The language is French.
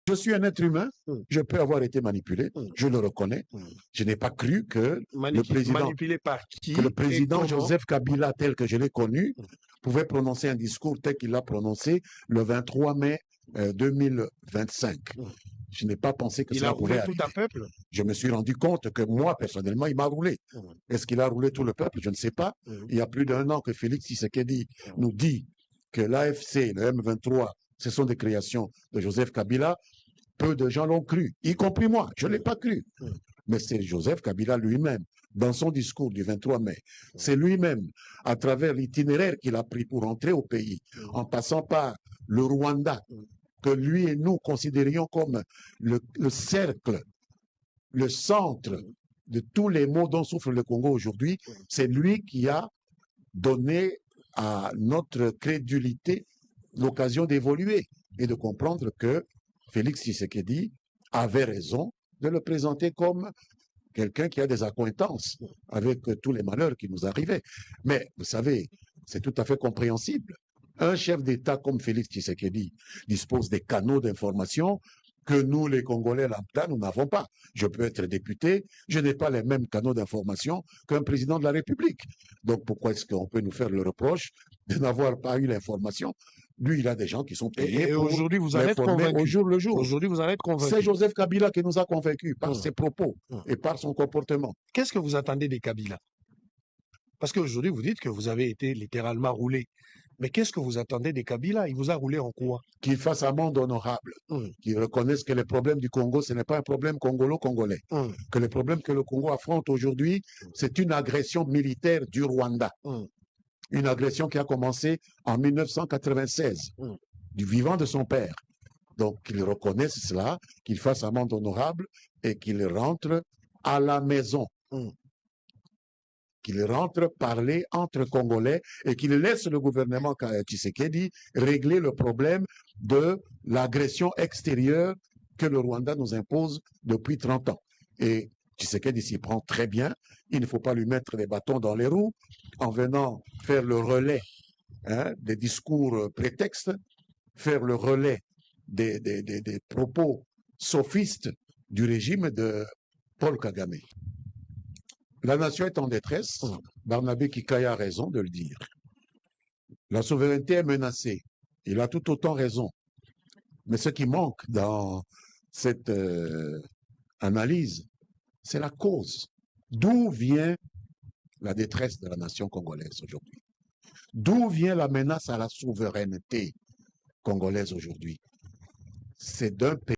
Je suis un être humain, je peux avoir été manipulé, je le reconnais. Je n'ai pas cru que manipulé par qui, que le président Joseph Kabila, tel que je l'ai connu, pouvait prononcer un discours tel qu'il l'a prononcé le 23 mai 2025. Je n'ai pas pensé que cela pouvait arriver. Il a roulé tout un peuple. Je me suis rendu compte que moi, personnellement, il m'a roulé. Est-ce qu'il a roulé tout le peuple? Je ne sais pas. Il y a plus d'1 an que Félix Tshisekedi nous dit que l'AFC, le M23, ce sont des créations de Joseph Kabila. Peu de gens l'ont cru, y compris moi. Je ne l'ai pas cru. Mais c'est Joseph Kabila lui-même, dans son discours du 23 mai, c'est lui-même, à travers l'itinéraire qu'il a pris pour entrer au pays, en passant par le Rwanda, que lui et nous considérions comme le cercle, le centre de tous les maux dont souffre le Congo aujourd'hui, c'est lui qui a donné à notre crédulité l'occasion d'évoluer et de comprendre que Félix Tshisekedi avait raison de le présenter comme quelqu'un qui a des accointances avec tous les malheurs qui nous arrivaient. Mais vous savez, c'est tout à fait compréhensible. Un chef d'État comme Félix Tshisekedi dispose des canaux d'information que nous, les Congolais lambda, nous n'avons pas. Je peux être député, je n'ai pas les mêmes canaux d'information qu'un président de la République. Donc pourquoi est-ce qu'on peut nous faire le reproche de n'avoir pas eu l'information? Lui, il a des gens qui sont payés pour aujourd'hui, vous allez être convaincu. Au jour le jour. Aujourd'hui, vous allez être convaincu. C'est Joseph Kabila qui nous a convaincus par ses propos et par son comportement. Qu'est-ce que vous attendez des Kabila? Parce qu'aujourd'hui, vous dites que vous avez été littéralement roulé. Mais qu'est-ce que vous attendez des Kabila? Il vous a roulé en quoi? Qu'il fasse amende honorable, qu'il reconnaisse que les problèmes du Congo, ce n'est pas un problème congolo-congolais. Que les problèmes que le Congo affronte aujourd'hui, c'est une agression militaire du Rwanda. Une agression qui a commencé en 1996, du vivant de son père. Donc qu'il reconnaisse cela, qu'il fasse amende honorable et qu'il rentre à la maison. Qu'il rentre parler entre Congolais et qu'il laisse le gouvernement Tshisekedi régler le problème de l'agression extérieure que le Rwanda nous impose depuis 30 ans. Et Tshisekedi s'y prend très bien. Il ne faut pas lui mettre des bâtons dans les roues en venant faire le relais des discours prétextes, faire le relais des propos sophistes du régime de Paul Kagame. La nation est en détresse. Barnabé Kikaya a raison de le dire. La souveraineté est menacée. Il a tout autant raison. Mais ce qui manque dans cette analyse, c'est la cause. D'où vient la détresse de la nation congolaise aujourd'hui? D'où vient la menace à la souveraineté congolaise aujourd'hui? C'est d'un pays